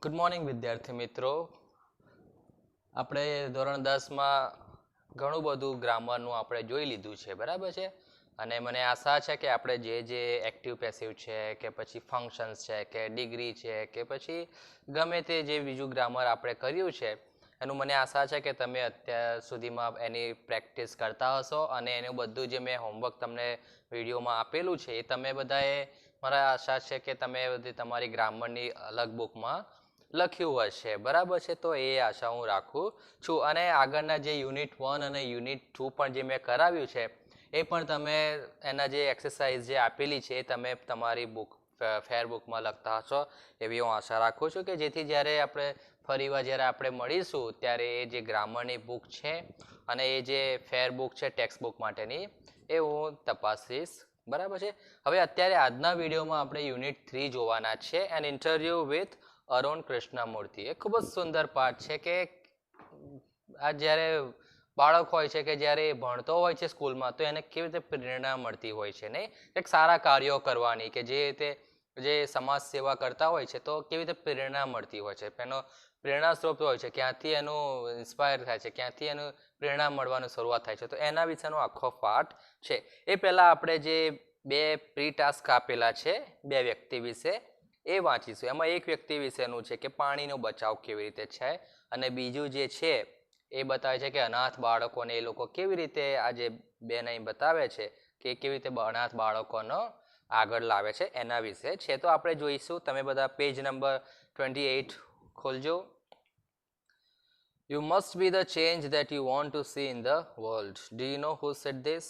Good morning વિદ્યાર્થી મિત્રો. આપણે ધોરણ 10માં ઘણું બધું ગ્રામરનું આપણે જોઈ લીધું છે, બરાબર છે. અને મને આશા છે કે આપણે જે એક્ટિવ પેસિવ છે કે પછી ફંક્શન્સ છે કે ડિગ્રી છે કે પછી ગમે તે જે બીજું ગ્રામર આપણે કર્યું છે એનું મને આશા છે કે તમે અત્યાર સુધીમાં એની પ્રેક્ટિસ કરતા હશો અને એનું બધું જે મેં હોમવર્ક તમને વિડીયોમાં આપેલું છે એ તમે બધાએ, મારા આશા છે કે તમે બધી તમારી ગ્રામરની અલગ બુકમાં લખ્યું હશે, બરાબર છે. તો એ આશા હું રાખું છું. અને આગળના જે યુનિટ 1 અને યુનિટ 2 પણ જે મેં કરાવ્યું છે એ પણ તમે એના જે એક્સરસાઇઝ જે આપેલી છે એ તમે તમારી બુક ફેર બુકમાં લખતા હશો એવી હું આશા રાખું છું, કે જેથી જ્યારે આપણે ફરીવાર જ્યારે આપણે મળીશું ત્યારે એ જે ગ્રામરની બુક છે અને એ જે ફેર બુક છે ટેક્સ્ટ બુક માટેની એ હું તપાસીશ, બરાબર છે. હવે અત્યારે આજના વિડીયોમાં આપણે યુનિટ 3 જોવાના છે, an interview with Arun Krishnamurthy. એ ખૂબ જ સુંદર પાઠ છે કે આ જ્યારે બાળક હોય છે કે જ્યારે એ ભણતો હોય છે સ્કૂલમાં તો એને કેવી રીતે પ્રેરણા મળતી હોય છે, નહીં? એક સારા કાર્યો કરવાની, કે જે રીતે જે સમાજ સેવા કરતા હોય છે તો કેવી રીતે પ્રેરણા મળતી હોય છે, એનો પ્રેરણા સ્ત્રોત હોય છે, ક્યાંથી એનું ઇન્સ્પાયર થાય છે, ક્યાંથી એનું પ્રેરણા મળવાની શરૂઆત થાય છે, તો એના વિશેનો આખો પાઠ છે. એ પહેલાં આપણે જે બે પ્રી ટાસ્ક આપેલા છે બે વ્યક્તિ વિશે એ વાંચીશું. એમાં એક વ્યક્તિ વિશેનું છે કે પાણીનો બચાવ કેવી રીતે છે, અને બીજું જે છે એ બતાવે છે કે અનાથ બાળકોને એ લોકો કેવી રીતે આ જે બેન અહીં બતાવે છે કે કેવી રીતે અનાથ બાળકોનો આગળ લાવે છે એના વિશે છે. તો આપણે જોઈશું. તમે બધા page number 28 ખોલજો. You must be the change that you want to see in the world. Do you know who said this?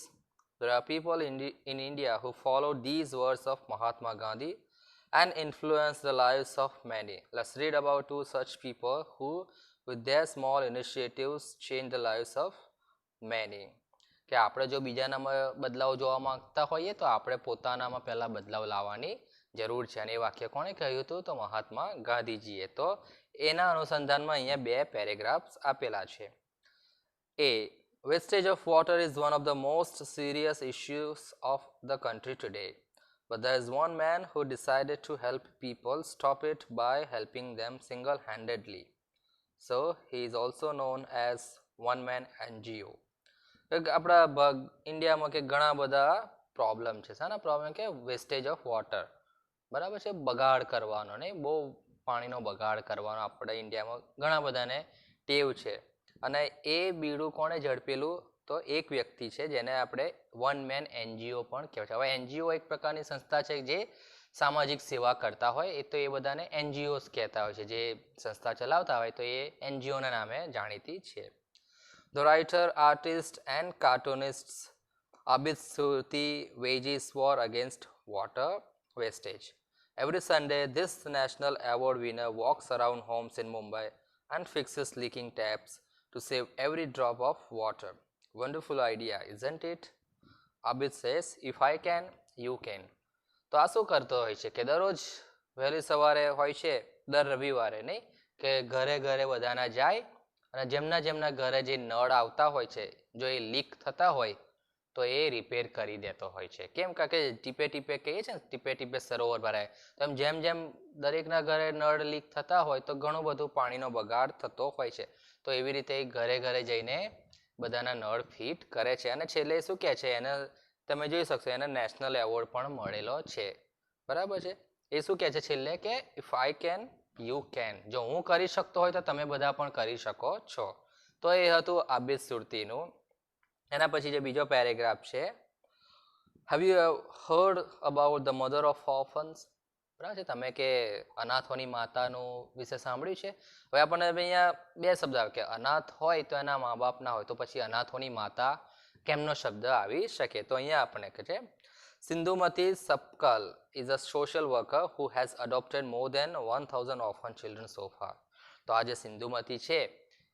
There are people in India who follow these words of Mahatma Gandhi and influence the lives of many. Let's read about two such people who, with their small initiatives, change the lives of many. કે આપણે જો બીજાનામાં બદલાવ જોવા માંગતા હોઈએ તો આપણે પોતાનામાં પહેલા બદલાવ લાવવાની જરૂર છે. અને એ વાક્ય કોણે કહ્યું હતું? તો મહાત્મા ગાંધીજીએ. તો એના અનુસંધાનમાં અહીંયા બે પેરેગ્રાફ્સ આપેલા છે. A. Wastage of water is one of the most serious issues of the country today. But there is one man who decided to help people stop it by helping them single-handedly. So he is also known as one-man NGO. આપણા ઇન્ડિયામાં કે ઘણા બધા problem છે. શાના problem? કે wastage of water, બરાબર છે. બગાડ કરવાનો, નહીં? બહુ પાણીનો બગાડ કરવાનો આપણે ઇન્ડિયામાં ઘણા બધાને ટેવ છે. અને એ બીડું કોણે ઝડપેલું? તો એક વ્યક્તિ છે જેને આપણે વન મેન એનજીઓ પણ કહેવાય છે. હવે એનજીઓ એક પ્રકારની સંસ્થા છે જે સામાજિક સેવા કરતા હોય, એ તો એ બધાને એનજીઓસ કહેતા હોય છે. જે સંસ્થા ચલાવતા હોય તો એ એનજીઓના નામે જાણીતી છે. The writer, artist and cartoonist Abid Surti wages war against water wastage. Every Sunday, this national award winner walks around homes in Mumbai and fixes leaking taps to save every drop of water. Wonderful idea, isn't it? Abid says, if I can, you can. તો આ શું કરતો હોય છે કે દરરોજ વહેલી સવારે હોય છે, દર રવિવારે, નહીં, કે ઘરે ઘરે બધાના જાય અને જેમના જેમના ઘરે જે નળ આવતા હોય છે જો એ લીક થતા હોય તો એ રિપેર કરી દેતો હોય છે. કેમ? કારણ કે ટીપે ટીપે કહીએ છીએ ને, ટીપે ટીપે સરોવર ભરાય. તો એમ જેમ જેમ દરેકના ઘરે નળ લીક થતા હોય તો ઘણું બધું પાણીનો બગાડ થતો હોય છે. તો એવી રીતે ઘરે ઘરે જઈને બધાના નળ ફિટ કરે છે. અને છેલ્લે શું કહે છે, એને તમે જોઈ શકશો, એને નેશનલ એવોર્ડ પણ મળેલો છે, બરાબર છે. એ શું કહે છે છેલ્લે? કે if I can, you can. જો હું કરી શકતો હોય તો તમે બધા પણ કરી શકો છો. તો એ હતું આબિદ સુરતીનું. એના પછી જે બીજો પેરેગ્રાફ છે, have you heard about the mother of orphans? બરાબર છે. તમે કે અનાથોની માતાનું વિશે સાંભળ્યું છે? હવે આપણને અહીંયા બે શબ્દ આવે કે અનાથ હોય તો એના મા બાપ ના હોય, તો પછી અનાથોની માતા કેમનો શબ્દ આવી શકે? તો અહીંયા આપણે કહે છે, Sindhumati Sapkal is a social worker who has adopted more than 1000 orphan children so far. તો આ જે સિંધુમતી છે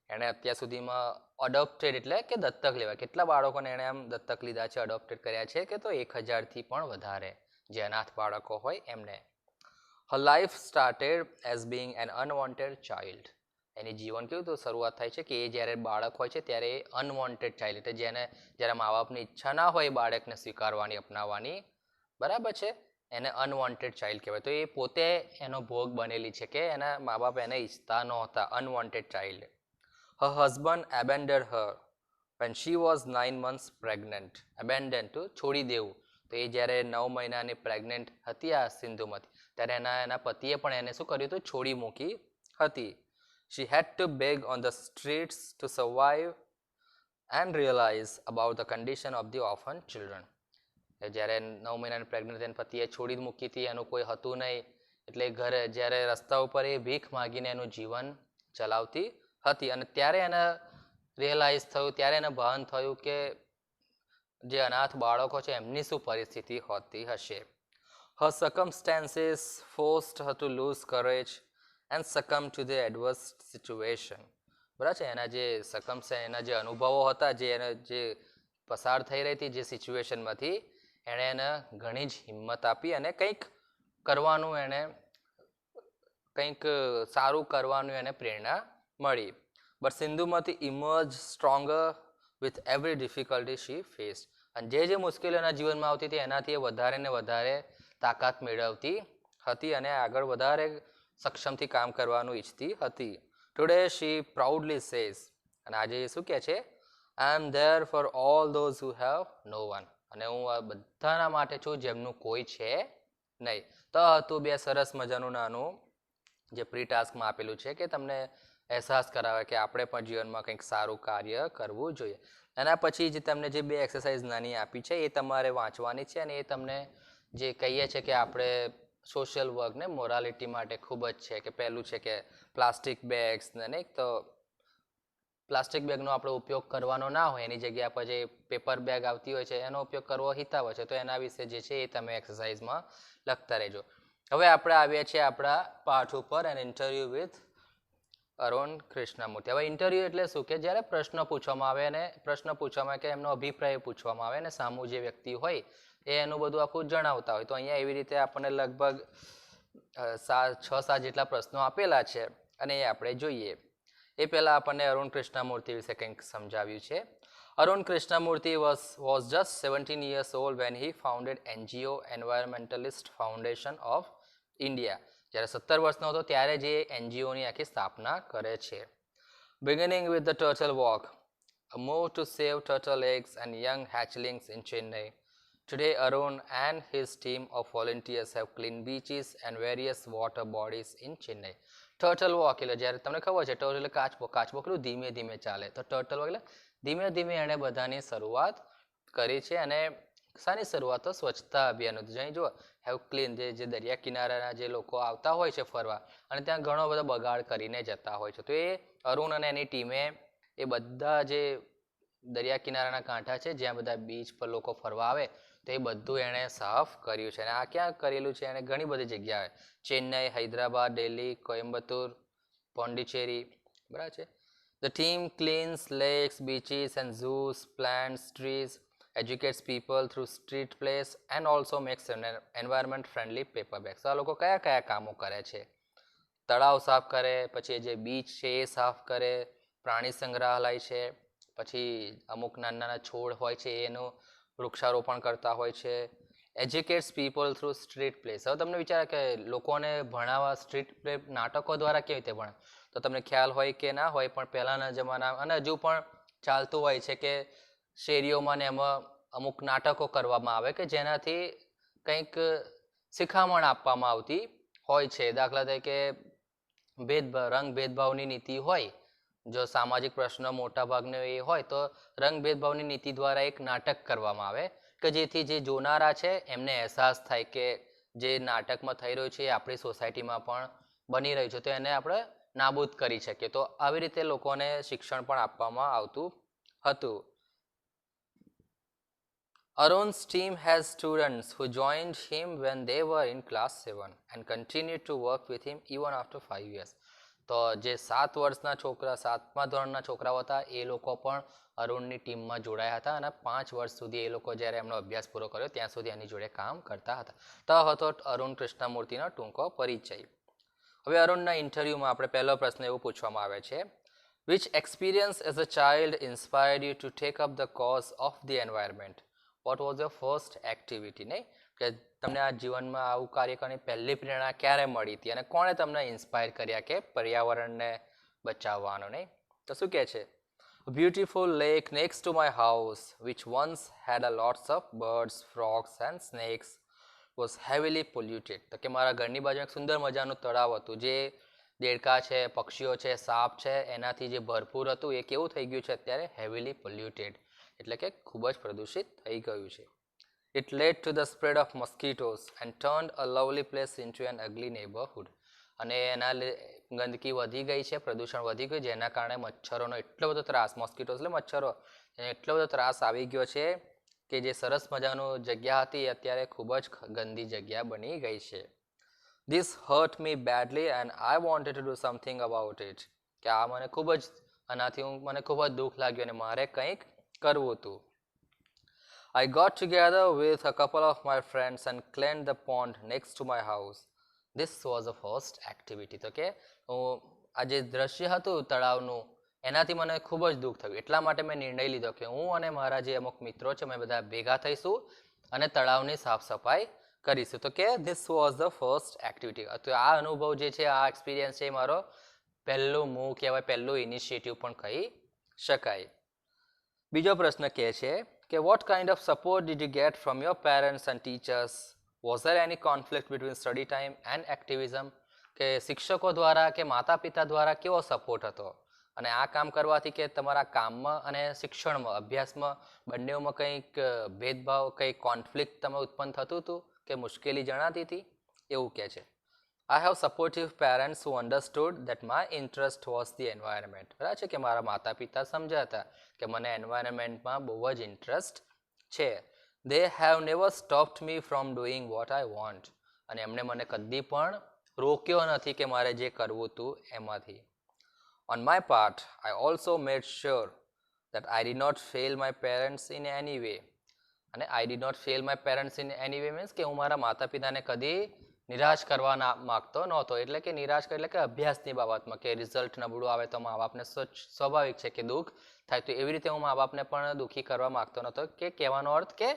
એણે અત્યાર સુધીમાં અડોપ્ટેડ એટલે કે દત્તક લેવા કેટલા બાળકોને એણે આમ દત્તક લીધા છે, અડોપ્ટેડ કર્યા છે? કે તો 1000થી પણ વધારે જે અનાથ બાળકો હોય એમને. Her life started as being an unwanted child. એની જીવન કેવું તો શરૂઆત થાય છે કે એ જ્યારે બાળક હોય છે ત્યારે એ અનવોન્ટેડ ચાઇલ્ડ, એટલે જેને જ્યારે મા બાપની ઈચ્છા ના હોય બાળકને સ્વીકારવાની, અપનાવવાની, બરાબર છે, એને અનવોન્ટેડ ચાઇલ્ડ કહેવાય. તો એ પોતે એનો ભોગ બનેલી છે કે એના મા બાપ એને ઈચ્છતા નહોતા. Unwanted child. Her husband abandoned her when she was 9 months pregnant. Abandon to છોડી દેવું. તો એ જ્યારે 9 મહિનાની પ્રેગ્નન્ટ હતી આ સિંધુમતી, ત્યારે એના પતિએ પણ એને શું કર્યું હતું? છોડી મૂકી હતી. She had to beg on the streets to survive and realize about the condition of the orphan children. જ્યારે 9 મહિનાની પ્રેગ્નન્ટ તેને પતિએ છોડી મૂકી હતી, એનું કોઈ હતું નહીં, એટલે ઘરે જ્યારે રસ્તા ઉપર એ ભીખ માગીને એનું જીવન ચલાવતી હતી. અને ત્યારે એને રિયલાઇઝ થયું, ત્યારે એને ભાન થયું કે જે અનાથ બાળકો છે એમની શું પરિસ્થિતિ હોતી હશે. Her circumstances forced her to lose courage and succumb to the adverse situation. બરાબર છે. એના જે એના જે અનુભવો હતા, જે એને જે પસાર થઈ રહી હતી જે સિચ્યુએશનમાંથી, એણે એને ઘણી જ હિંમત આપી અને કંઈક કરવાનું, એને કંઈક સારું કરવાનું એને પ્રેરણા મળી. But Sindhumati emerge stronger with every difficulty she faced. અને જે મુશ્કેલીઓ એના જીવનમાં આવતી હતી એનાથી એ વધારે ને વધારે તાકાત મેળવતી હતી અને આગળ વધારે સક્ષમથી કામ કરવાનું ઈચ્છતી હતી. ટુડે શી પ્રાઉડલી સેઝ, અને આજે એ શું કહે છે? I am there for all those who have no one. અને હું આ બધાના માટે છું જેમનું કોઈ છે નહીં. તો હતું બે સરસ મજાનું નાનું જે પ્રી ટાસ્કમાં આપેલું છે કે તમને અહેસાસ કરાવે કે આપણે પણ જીવનમાં કંઈક સારું કાર્ય કરવું જોઈએ. એના પછી જે તમને જે બે એક્સરસાઇઝ નાની આપી છે એ તમારે વાંચવાની છે, અને એ તમને જે કહીએ છીએ કે આપણે સોશિયલ વર્ક ને મોરાલિટી માટે ખૂબ જ છે. કે પહેલું છે કે પ્લાસ્ટિક બેગ્સ ને નહીં, તો પ્લાસ્ટિક બેગનો આપણે ઉપયોગ કરવાનો ના હોય, એની જગ્યા પર જે પેપર બેગ આવતી હોય છે એનો ઉપયોગ કરવો હિતાવ છે. તો એના વિશે જે છે એ તમે એક્સરસાઇઝમાં લખતા રહેજો. હવે આપણે આવીએ છીએ આપણા પાઠ ઉપર, an interview with Arun Krishnamurthy. હવે ઇન્ટરવ્યુ એટલે શું? કે જ્યારે પ્રશ્ન પૂછવામાં આવે, અને પ્રશ્ન પૂછવામાં કે એમનો અભિપ્રાય પૂછવામાં આવે, અને સામું જે વ્યક્તિ હોય એ એનું બધું આખું જણાવતા હોય. તો અહીંયા એવી રીતે આપણને લગભગ 6-7 જેટલા પ્રશ્નો આપેલા છે, અને એ આપણે જોઈએ. એ પહેલાં આપણને અરુણ કૃષ્ણમૂર્તિ વિશે કંઈક સમજાવ્યું છે. Arun Krishnamurthy was just 17 years old when he founded NGO Environmentalist Foundation of India. જ્યારે 17 વર્ષનો હતો ત્યારે જે એનજીઓની આખી સ્થાપના કરે છે. Beginning with the turtle walk, a move to save turtle eggs and young hatchlings in Chennai. Today, Arun and his team of volunteers have cleaned beaches and various water bodies in Chennai. Turtle walk એટલે જ્યારે તમને ખબર છે turtle એટલે કાચબો કેટલું ધીમે ધીમે ચાલે, તો ટર્ટલ વોક એટલે ધીમે ધીમે એણે બધાની શરૂઆત કરી છે. અને શાની શરૂઆત? તો સ્વચ્છતા અભિયાન. અહીં જો હેવ ક્લીન, જે દરિયા કિનારાના જે લોકો આવતા હોય છે ફરવા, અને ત્યાં ઘણો બધો બગાડ કરીને જતા હોય છે, તો એ અરુણ અને એની ટીમે એ બધા જે દરિયા કિનારાના કાંઠા છે જ્યાં બધા બીચ પર લોકો ફરવા આવે, તો એ બધું એણે સાફ કર્યું છે. અને આ ક્યાં કરેલું છે? એણે ઘણી બધી જગ્યાએ, ચેન્નઈ, હૈદરાબાદ, દિલ્હી, કોઇમ્બતુર, પોંડિચેરી. બરાબર છે. The team cleans lakes, beaches and zoos, plants trees, educates people through street plays and also makes environment friendly paper bags. આ લોકો કયા કયા કામો કરે છે? તળાવ સાફ કરે, પછી જે બીચ છે એ સાફ કરે, પ્રાણી સંગ્રહાલય છે, પછી અમુક નાના નાના છોડ હોય છે એનું વૃક્ષારોપણ કરતા હોય છે. એજ્યુકેટ્સ પીપલ થ્રુ સ્ટ્રીટ પ્લેસ. હવે તમને વિચાર કે લોકોને ભણાવવા સ્ટ્રીટ પ્લે નાટકો દ્વારા કેવી રીતે ભણે? તો તમને ખ્યાલ હોય કે ના હોય, પણ પહેલાંના જમાના અને હજુ પણ ચાલતું હોય છે કે શેરીઓમાં ને એમાં અમુક નાટકો કરવામાં આવે કે જેનાથી કંઈક શિખામણ આપવામાં આવતી હોય છે. દાખલા તરીકે રંગ ભેદભાવની નીતિ હોય, જો સામાજિક પ્રશ્નો મોટા ભાગનો એ હોય, તો રંગ ભેદભાવની નીતિ દ્વારા એક નાટક કરવામાં આવે કે જેથી જે જોનારા છે એમને અહેસાસ થાય કે જે નાટકમાં થઈ રહ્યું છે એ આપણી સોસાયટીમાં પણ બની રહ્યું છે, તો એને આપણે નાબૂદ કરી શકીએ. તો આવી રીતે લોકોને શિક્ષણ પણ આપવામાં આવતું હતું. Arun's team has students who joined him when they were in class 7 and continued to work with him even after 5 years. તો જે 7 વર્ષના છોકરા, 7મા ધોરણના છોકરાઓ હતા એ લોકો પણ અરુણની ટીમમાં જોડાયા હતા, અને 5 વર્ષ સુધી એ લોકો જ્યારે એમનો અભ્યાસ પૂરો કર્યો ત્યાં સુધી એની જોડે કામ કરતા હતા. તો હતો અરુણ કૃષ્ણમૂર્તિનો ટૂંકો પરિચય. હવે અરુણના ઇન્ટરવ્યુમાં આપણે પહેલો પ્રશ્ન એવો પૂછવામાં આવે છે, which experience as a child inspired you to take up the cause of the environment? What was your first activity? નહીં, કે તમને આ જીવનમાં આવું કાર્ય કરવાની પહેલી પ્રેરણા ક્યારે મળી હતી અને કોણે તમને ઇન્સ્પાયર કર્યા કે પર્યાવરણને બચાવવાનો, નહીં? તો શું કહે છે? A beautiful lake next to my house, which once had a lots of birds, frogs and snakes, was heavily polluted. તો કે મારા ઘરની બાજુ એક સુંદર મજાનું તળાવ હતું જે દેડકા છે, પક્ષીઓ છે, સાપ છે, એનાથી જે ભરપૂર હતું એ કેવું થઈ ગયું છે અત્યારે? હેવીલી પોલ્યુટેડ, એટલે કે ખૂબ જ પ્રદૂષિત થઈ ગયું છે. It led to the spread of mosquitoes and turned a lovely place into an ugly neighborhood. અને એના ગંદકી વધી ગઈ છે, પ્રદૂષણ વધી ગયું, જેના કારણે મચ્છરોનો એટલો બધો ત્રાસ, મોસ્કીટોસ એટલે મચ્છરો, એટલો બધો ત્રાસ આવી ગયો છે કે જે સરસ મજાનું જગ્યા હતી અત્યારે ખૂબ જ ગંદી જગ્યા બની ગઈ છે. This hurt me badly and I wanted to do something about it. કે આ મને ખૂબ જ આનાથી મને ખૂબ જ દુઃખ લાગ્યું અને મારે કંઈક કરવું હતું. I got together with a couple of my friends and cleaned the pond next to my house. This was the first activity. તો કે આ જે દ્રશ્ય હતું તળાવનું એનાથી મને ખૂબ જ દુઃખ થયું, એટલા માટે મેં નિર્ણય લીધો કે હું અને મારા જે અમુક મિત્રો છે અમે બધા ભેગા થઈશું અને તળાવની સાફ સફાઈ કરીશું. તો કે this was the first activity. તો આ અનુભવ જે છે, આ એક્સપિરિયન્સ છે, મારો પહેલું મૂવ કહેવાય, પહેલું ઇનિશિયેટિવ પણ કહી શકાય. બીજો પ્રશ્ન કહે છે કે what kind of support did you get from your parents and teachers? Was there any conflict between study time and activism? કે શિક્ષકો દ્વારા કે માતા પિતા દ્વારા કેવો સપોર્ટ હતો અને આ કામ કરવાથી કે તમારા કામમાં અને શિક્ષણમાં, અભ્યાસમાં બંનેમાં કંઈક ભેદભાવ, કંઈક કોન્ફ્લિક્ટ તમે ઉત્પન્ન થતું હતું કે મુશ્કેલી જણાતી હતી? એવું કહે છે. I have supportive parents who understood that my interest was the environment. બરાબર છે કે મારા માતા પિતા સમજ્યા હતા કે મને એન્વાયરમેન્ટમાં બહુ જ ઇન્ટરેસ્ટ છે. They have never stopped me from doing what I want. અને એમણે મને કદી પણ રોક્યો નથી કે મારે જે કરવું હતું એમાંથી. On my part, I also made sure that I did not fail my parents in any way. અને I did not fail my parents in any way means કે હું મારા માતા પિતાને કદી નિરાશ કરવા માગતો નહોતો. એટલે કે નિરાશ એટલે કે અભ્યાસની બાબતમાં કે રિઝલ્ટ નબળું આવે તો મા બાપને સ્વાભાવિક છે કે દુઃખ થાય, તો એવી રીતે હું મા બાપને પણ દુઃખી કરવા માગતો નહોતો. કે કહેવાનો અર્થ કે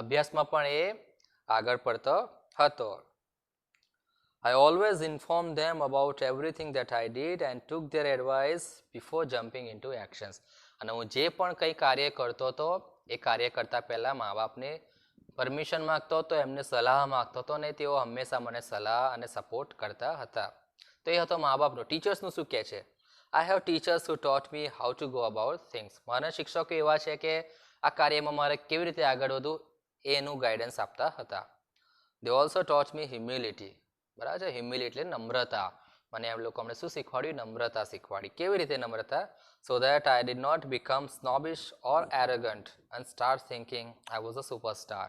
અભ્યાસમાં પણ એ આગળ પડતો હતો. I always informed them about everything that I did and took their advice before jumping into actions. અને હું જે પણ કંઈ કાર્ય કરતો હતો એ કાર્ય કરતા પહેલા મા બાપને પરમિશન માગતો હતો, એમને સલાહ માગતો હતો અને તેઓ હંમેશા મને સલાહ અને સપોર્ટ કરતા હતા. તો એ હતો મા બાપનો. ટીચર્સનું શું કહે છે? I have teachers who taught me how to go about things. મારા શિક્ષકો એવા છે કે આ કાર્યમાં મારે કેવી રીતે આગળ વધવું એનું ગાઈડન્સ આપતા હતા. They also taught me humility. બરાબર છે, હ્યુમિલિટી એટલે નમ્રતા. મને એમ લોકો અમને શું શીખવાડ્યું? નમ્રતા શીખવાડી. કેવી રીતે નમ્રતા? So that I did not become snobbish or arrogant and start thinking I was a superstar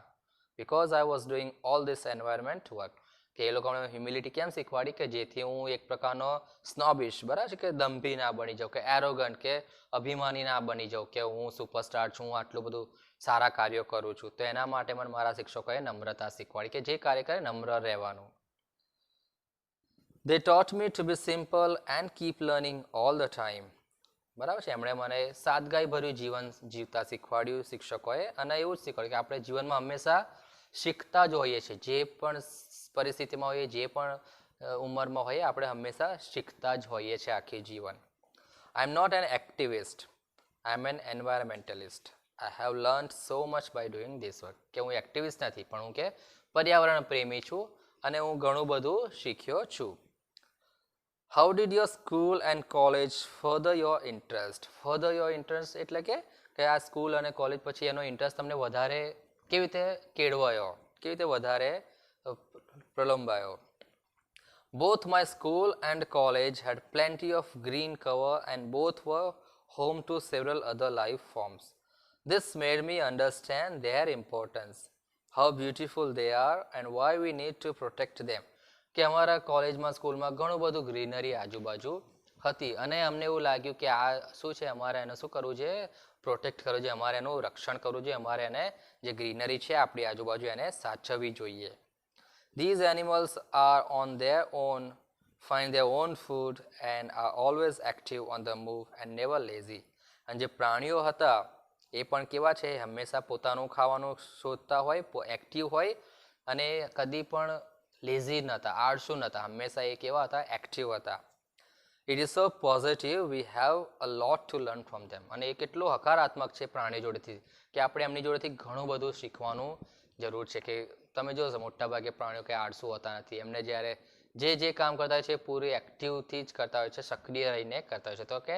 because I was doing all this environment work. કે એ લોકો અમને હ્યુમિલિટી કેમ શીખવાડી? કે જેથી હું એક પ્રકારનો સ્નોબિશ, બરાબર છે, કે દંભી ના બની જાઉં, કે એરોગન્ટ કે અભિમાની ના બની જાઉં કે હું સુપરસ્ટાર છું, હું આટલું બધું સારા કાર્યો કરું છું. તો એના માટે મને મારા શિક્ષકોએ નમ્રતા શીખવાડી કે જે કાર્ય કરે નમ્ર રહેવાનું. They taught me to be simple and keep learning all the time. બરાબર છે, એમણે મને સાદગાઈ ભર્યું જીવન જીવતા શીખવાડ્યું શિક્ષકોએ. અને એવું જ શીખવાડ્યું કે આપણે જીવનમાં હંમેશા શીખતા જ હોઈએ છીએ. જે પણ પરિસ્થિતિમાં હોઈએ, જે પણ ઉંમરમાં હોઈએ, આપણે હંમેશા શીખતા જ હોઈએ છીએ આખી જીવન. I am not an activist. I am an environmentalist. I have learned so much by doing this work. કે હું એક્ટિવિસ્ટ નથી પણ હું કે પર્યાવરણ પ્રેમી છું અને હું ઘણું બધું શીખ્યો છું. How did your school and college further your interest? Further your interest એટલે કે આ સ્કૂલ અને કોલેજ પછી એનો ઇન્ટરેસ્ટ તમને વધારે કેવી રીતે કેળવાયો, કેવી રીતે વધારે પ્રલંબાયો? Both my school and college had plenty of green cover and both were home to several other life forms. This made me understand their importance, how beautiful they are and why we need to protect them. કે અમારા કોલેજમાં, સ્કૂલમાં ઘણું બધું greenery આજુબાજુ હતી અને અમને એવું લાગ્યું કે આ શું છે, અમારે એને શું કરવું છે? પ્રોટેક્ટ કરવું જોઈએ, અમારે એનું રક્ષણ કરવું જોઈએ, અમારે એને જે ગ્રીનરી છે આપણી આજુબાજુ એને સાચવવી જોઈએ. These animals are on their own, find their own food and are always active on the move and never lazy. અને જે પ્રાણીઓ હતા એ પણ કેવા છે? હંમેશા પોતાનું ખાવાનું શોધતા હોય, એક્ટિવ હોય, અને કદી પણ લેઝી નહોતા, આળસુ નહોતા, હંમેશા એ કેવા હતા, એક્ટિવ હતા. It is so positive, we have a lot to learn from them. અને એ કેટલું હકારાત્મક છે પ્રાણી જોડેથી, કે આપણે એમની જોડેથી ઘણું બધું શીખવાનું જરૂર છે. કે તમે જોશો મોટાભાગે પ્રાણીઓ કે આળસુ હોતા નથી, એમને જ્યારે જે કામ કરતા હોય છે એ પૂરી એક્ટિવથી જ કરતા હોય છે, સક્રિય રહીને કરતા હોય છે. તો કે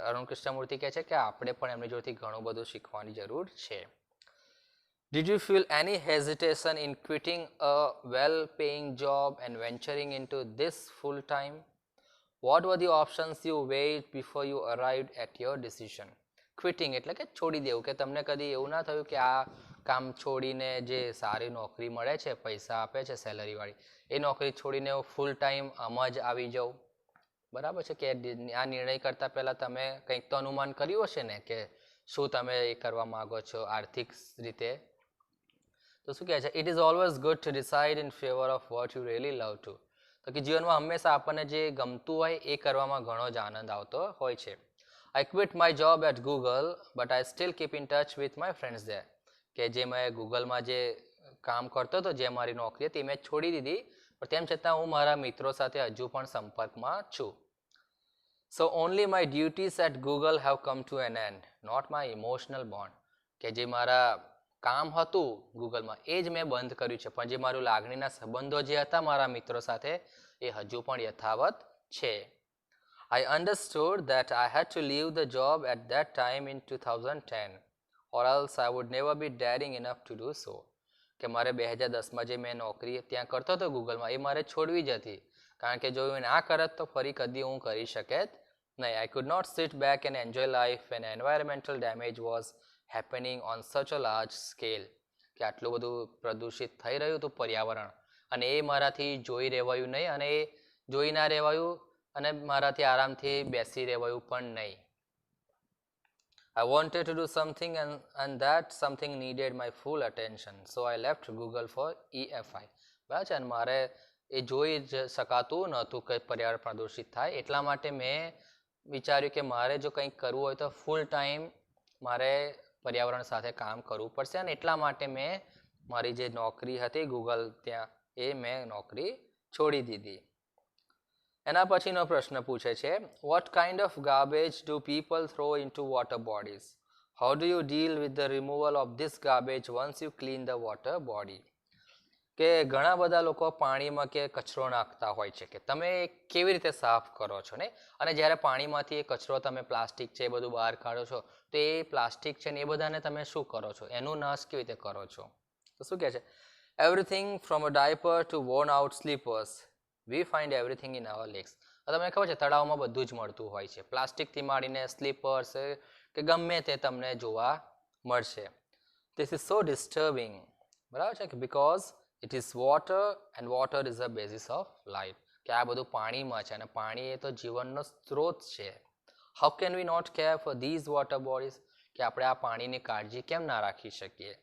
અરુણ કૃષ્ણમૂર્તિ કહે છે કે આપણે પણ એમની જોડેથી ઘણું બધું શીખવાની જરૂર છે. Did you feel any hesitation in quitting a well-paying job and venturing into this full-time? What were the options you weighed before you arrived at your decision? Quitting એટલે કે છોડી દેવું, કે તમને કદી એવું ના થયું કે આ કામ છોડીને જે સારી નોકરી મળે છે, પૈસા આપે છે સેલરીવાળી, એ નોકરી છોડીને હું ફૂલ ટાઈમ આમાં જ આવી જાઉં? બરાબર છે કે આ નિર્ણય કરતા પહેલા તમે કંઈક તો અનુમાન કર્યું હશે ને કે શું તમે એ કરવા માંગો છો આર્થિક રીતે. તો શું કહે છે, it is always good to decide in favour of what you really love to. તો કે જીવનમાં હંમેશા આપણને જે ગમતું હોય એ કરવામાં ઘણો જ આનંદ આવતો હોય છે. I quit my job at Google but I still keep in touch with my friends there. કે જે મેં ગૂગલમાં જે કામ કરતો હતો, જે મારી નોકરી હતી, મેં છોડી દીધી, પણ તેમ છતાં હું મારા મિત્રો સાથે હજુ પણ સંપર્કમાં છું. So only my duties at Google have come to an end, not my emotional bond. કે જે મારા કામ હતું ગૂગલમાં એ જ મેં બંધ કર્યું છે, પણ જે મારું લાગણીના સંબંધો જે હતા મારા મિત્રો સાથે એ હજુ પણ યથાવત છે. I understood that I had to leave the job at that time in 2010 or else I would never be daring enough to do so. કે મારે 2010માં જે મેં નોકરી ત્યાં કરતો હતો ગૂગલમાં એ મારે છોડવી જ હતી, કારણ કે જો હું ના કરત તો ફરી કદી હું કરી શકત નહીં. I could not sit back and enjoy life when environmental damage was happening on such a large scale. કે આટલું બધું પ્રદૂષિત થઈ રહ્યું હતું પર્યાવરણ, અને એ મારાથી જોઈ રહેવાયું નહીં, અને એ જોઈ ના રહેવાયું, અને મારાથી આરામથી બેસી રહેવાયું પણ નહીં. I wanted to do something and that something needed my full attention. So I left Google for EFI. બરાબર છે, અને મારે એ જોઈ જ શકાતું નહોતું કે પર્યાવરણ પ્રદૂષિત થાય, એટલા માટે મેં વિચાર્યું કે મારે જો કંઈક કરવું હોય તો ફૂલ ટાઈમ મારે પર્યાવરણ સાથે કામ કરવું પડશે, અને એટલા માટે મેં મારી જે નોકરી હતી ગૂગલ ત્યાં એ મેં નોકરી છોડી દીધી. એના પછીનો પ્રશ્ન પૂછે છે, what kind of garbage do people throw into water bodies? How do you deal with the removal of this garbage once you clean the water body? કે ઘણા બધા લોકો પાણીમાં કે કચરો નાખતા હોય છે, કે તમે કેવી રીતે સાફ કરો છો ને? અને જ્યારે પાણીમાંથી એ કચરો તમે પ્લાસ્ટિક છે એ બધું બહાર કાઢો છો, તો એ પ્લાસ્ટિક છે ને એ બધાને તમે શું કરો છો, એનો નાશ કેવી રીતે કરો છો? તો શું કહે છે, everything from a diaper to worn out slippers we find everything in our lakes. તમને ખબર છે તળાવમાં બધું જ મળતું હોય છે, પ્લાસ્ટિકથી માંડીને સ્લીપર્સ કે ગમે તે તમને જોવા મળશે. This is so disturbing. બરાબર છે, કે because it is water and water is a basis of life. કે આ બધું પાણીમાં છે, અને પાણી એ તો જીવનનો સ્ત્રોત છે. How can we not care for these water bodies? કે આપણે આ પાણીની કાળજી કેમ ના રાખી શકીએ?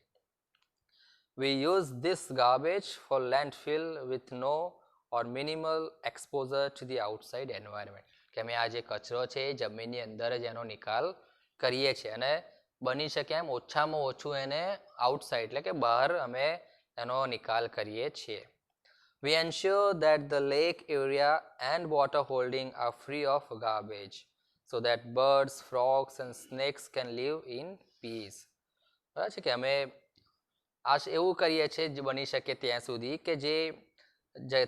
We use this garbage for landfill with no or minimal exposure to the outside environment. કે અમે આ જે કચરો છે એ જમીનની અંદર જ એનો નિકાલ કરીએ છીએ, અને બની શકે એમ ઓછામાં ઓછું એને આઉટસાઇડ એટલે કે બહાર અમે એનો નિકાલ કરીએ છીએ. We ensure that the lake area and water holding are free of garbage so that birds, frogs and snakes can live in peace. બરાબર છે, કે અમે આ એવું કરીએ છીએ જે બની શકે ત્યાં સુધી કે જે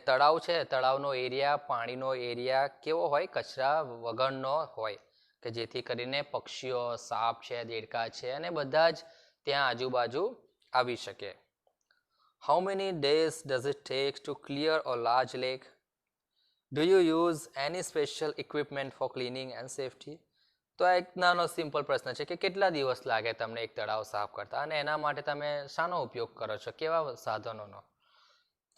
તળાવ છે, તળાવનો એરિયા, પાણીનો એરિયા કેવો હોય, કચરા વગરનો હોય, કે જેથી કરીને પક્ષીઓ, સાપ છે, દેડકા છે, અને બધા જ ત્યાં આજુબાજુ આવી શકે. How many days does it take to clear a large lake? Do you use any special equipment for cleaning and safety? તો આ એક નાનો સિમ્પલ પ્રશ્ન છે કે કેટલા દિવસ લાગે તમને એક તળાવ સાફ કરતા, અને એના માટે તમે શાનો ઉપયોગ કરો છો, કેવા સાધનોનો?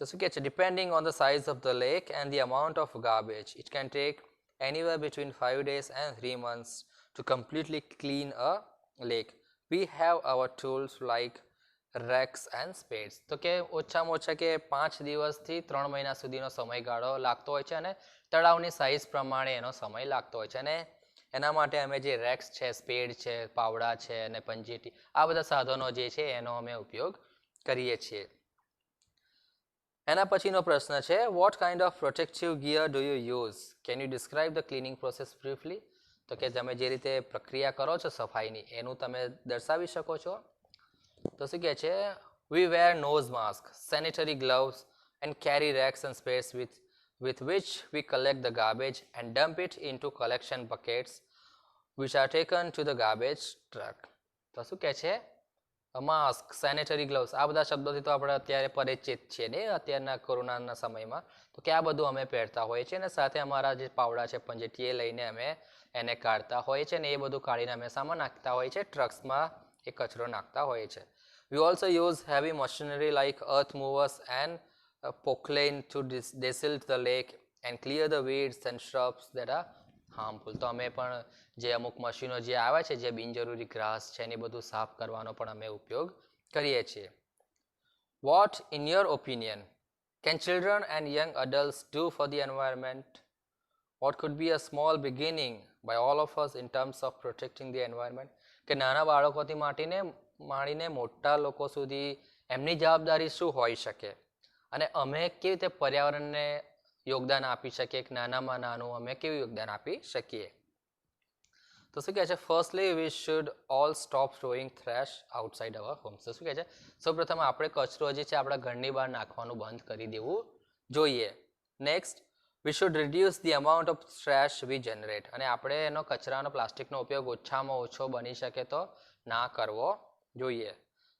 તો શું કહે છે, depending on the size of the lake and the amount of garbage it can take anywhere between 5 days and 3 months to completely clean a lake. We have our tools like racks and spades. તો કે ઓછામાં ઓછા કે 5 દિવસથી 3 મહિના સુધીનો સમયગાળો લાગતો હોય છે, અને તળાવની સાઇઝ પ્રમાણે એનો સમય લાગતો હોય છે, અને એના માટે અમે જે રેક્સ છે, સ્પેડ છે, પાવડા છે, અને પંજીટી, આ બધા સાધનો જે છે એનો અમે ઉપયોગ કરીએ છીએ. એના પછીનો પ્રશ્ન છે what kind of protective gear do you use can you describe the cleaning process briefly તો કે તમે જે રીતે પ્રક્રિયા કરો છો સફાઈની એનું તમે દર્શાવી શકો છો તો શું કહે છે we wear nose mask sanitary gloves and carry rakes and spades with which we collect the garbage and dump it into collection buckets which are taken to the garbage truck તો શું કહે છે માસ્ક સેનેટરી ગ્લવ્સ આ બધા શબ્દોથી તો આપણે અત્યારે પરિચિત છીએ ને અત્યારના કોરોનાના સમયમાં તો કે આ બધું અમે પહેરતા હોઈએ છીએ અને સાથે અમારા જે પાવડા છે પંજેટી એ લઈને અમે એને કાઢતા હોઈએ છીએ ને એ બધું કાઢીને અમે સામાન નાખતા હોઈએ છીએ ટ્રક્સમાં એ કચરો નાખતા હોઈએ છીએ we also use heavy machinery like earth movers and Poclain to desilt the lake and clear the weeds and shrubs that are harmful તો અમે પણ જે અમુક મશીનો જે આવે છે જે બિનજરૂરી ગ્રાસ છે એને બધું સાફ કરવાનો પણ અમે ઉપયોગ કરીએ છીએ what in your opinion can children and young adults do for the environment what could be a small beginning by all of us in terms of protecting the environment કે નાના બાળકોથી માંડીને મોટા લોકો સુધી એમની જવાબદારી શું હોઈ શકે અને અમે કેવી રીતે પર્યાવરણને યોગદાન આપી શકીએ કે નાનામાં નાનું અમે કેવું યોગદાન આપી શકીએ તો શું કહે છે firstly we should all stop throwing trash outside our homes તો શું કહે છે સૌપ્રથમ આપણે કચરો જે છે આપણા ઘરની બહાર નાખવાનું બંધ કરી દેવું જોઈએ next we should reduce the amount of trash we generate અને આપણે એનો કચરાનો પ્લાસ્ટિકનો ઉપયોગ ઓછામાં ઓછો બની શકે તો ના કરવો જોઈએ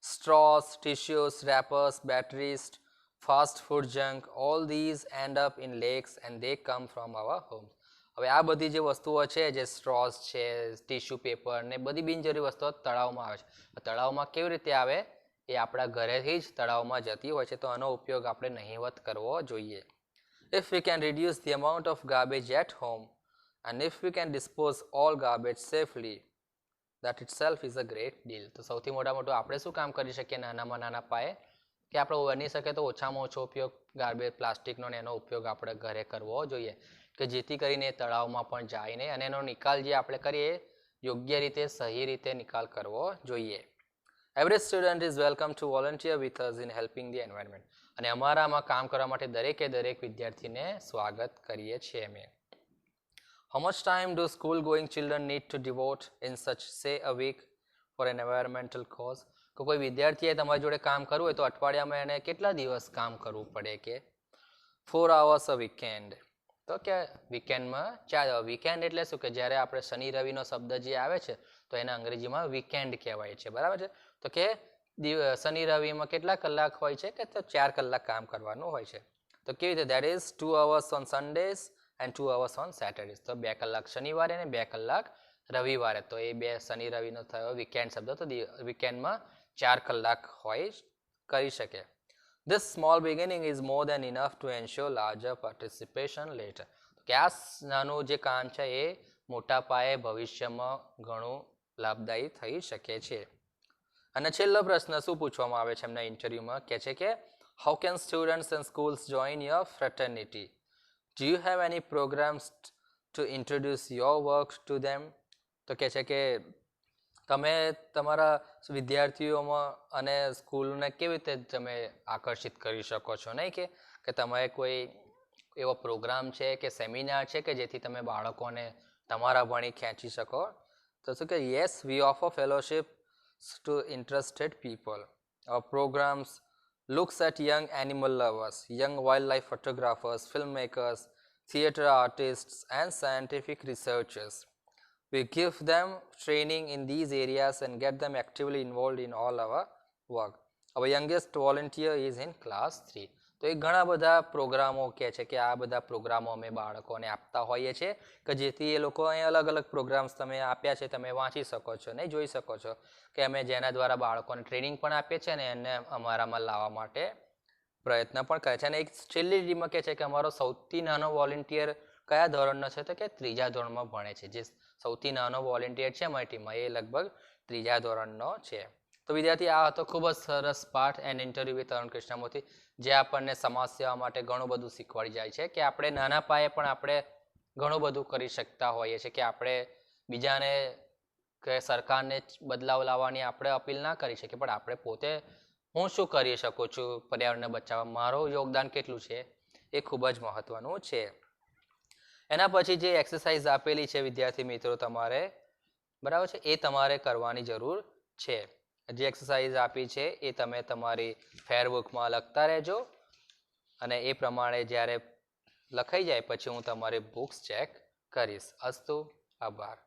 straws tissues wrappers batteries fast food junk all these end up in lakes and they come from our homes હવે આ બધી જે વસ્તુઓ છે જે સ્ટ્રોસ છે ટીશ્યુ પેપર ને બધી બિનજરૂરી વસ્તુઓ તળાવમાં આવે છે તળાવમાં કેવી રીતે આવે એ આપણા ઘરેથી જ તળાવમાં જતી હોય છે તો આનો ઉપયોગ આપણે નહિવત કરવો જોઈએ if we can reduce the amount of garbage at home and if we can dispose all garbage safely that itself is a great deal તો સૌથી મોટું આપણે શું કામ કરી શકીએ નાનામાં નાના પાયે કે આપણે બની શકે તો ઓછામાં ઓછો ઉપયોગ ગાર્બેજ પ્લાસ્ટિકનો એનો ઉપયોગ આપણે ઘરે કરવો જોઈએ કે જેથી કરીને તળાવમાં પણ જાય નહીં અને એનો નિકાલ જે આપણે કરીએ યોગ્ય રીતે સહી રીતે નિકાલ કરવો જોઈએ every student is welcome to volunteer with us in helping the environment અને અમારામાં કામ કરવા માટે દરેક વિદ્યાર્થીને સ્વાગત કરીએ છીએ અમે how much time do school going children need to devote in such say a week for an environmental cause કે કોઈ વિદ્યાર્થીએ તમારી જોડે કામ કરવું હોય તો અઠવાડિયામાં એને કેટલા દિવસ કામ કરવું પડે કે 4 hours અ વીકેન્ડ તો કે વીકેન્ડમાં 4 વીકેન્ડ એટલે શું કે જ્યારે આપણે શનિ રવિનો શબ્દ જે આવે છે તો એને અંગ્રેજીમાં વીકેન્ડ કહેવાય છે બરાબર છે તો કે શનિ રવિમાં કેટલા કલાક હોય છે કે તો 4 કલાક કામ કરવાનું હોય છે તો કેવી રીતે that is 2 hours on Sundays and 2 hours on Saturdays તો 2 કલાક શનિવારે અને 2 કલાક રવિવારે તો એ બે શનિ રવિનો થયો વીકેન્ડ શબ્દ તો વીકેન્ડમાં 4 કલાક હોય કરી શકે This small beginning is more than enough to ensure larger participation later. કે આ નાનું જે કામ છે એ મોટા પાયે ભવિષ્યમાં ઘણું લાભદાયી થઈ શકે છે અને છેલ્લો પ્રશ્ન શું પૂછવામાં આવે છે એમના ઇન્ટરવ્યુમાં કે છે કે how can students and schools join your fraternity? Do you have any programs to introduce your work to them? તો કે છે કે તમે તમારા વિદ્યાર્થીઓમાં અને સ્કૂલને કેવી રીતે તમે આકર્ષિત કરી શકો છો નહીં કે તમારે કોઈ એવો પ્રોગ્રામ છે કે સેમિનાર છે કે જેથી તમે બાળકોને તમારા ભણી ખેંચી શકો તો શું કે yes we offer fellowship to interested people our programs looks at young animal lovers young wildlife photographers filmmakers theater artists and scientific researchers. We give them training in these areas and get them actively involved in all our work. Our youngest volunteer is in class 3. તો એ ઘણા બધા પ્રોગ્રામો કહે છે કે આ બધા પ્રોગ્રામો અમે બાળકોને આપતા હોઈએ છીએ કે જેથી એ લોકો અહીં અલગ અલગ પ્રોગ્રામ્સ તમે આપ્યા છે તમે વાંચી શકો છો ને જોઈ શકો છો કે અમે જેના દ્વારા બાળકોને ટ્રેનિંગ પણ આપીએ છીએ ને એને અમારામાં લાવવા માટે પ્રયત્ન પણ કરે છે અને એક છેલ્લી રીમાં કહે છે કે અમારો સૌથી નાનો વોલન્ટિયર કયા ધોરણનો છે તો કે 3જા ધોરણમાં ભણે છે જે સૌથી નાનો વોલન્ટિયર છે અમારી ટીમમાં એ લગભગ 3જા ધોરણનો છે તો વિદ્યાર્થી આ હતો ખૂબ જ સરસ પાઠ and interview with Arun Krishnamurthy જે આપણને સમાજ સેવા માટે ઘણું બધું શીખવાડી જાય છે કે આપણે નાના પાયે પણ આપણે ઘણું બધું કરી શકતા હોઈએ છીએ કે આપણે બીજાને કે સરકારને બદલાવ લાવવાની આપણે અપીલ ના કરી શકીએ પણ આપણે પોતે હું શું કરી શકું છું પર્યાવરણને બચાવવા, મારું યોગદાન કેટલું છે એ ખૂબ જ મહત્વનું છે. એના પછી જે એક્સરસાઇઝ આપેલી છે વિદ્યાર્થી મિત્રો તમારે, બરાબર છે, એ તમારે કરવાની જરૂર છે. જે એક્સરસાઇઝ આપી છે એ તમે તમારી ફેરબુકમાં લખતા રહેજો અને એ પ્રમાણે જ્યારે લખાઈ જાય પછી હું તમારી બુક્સ ચેક કરીશ. અસ્તુ, આભાર.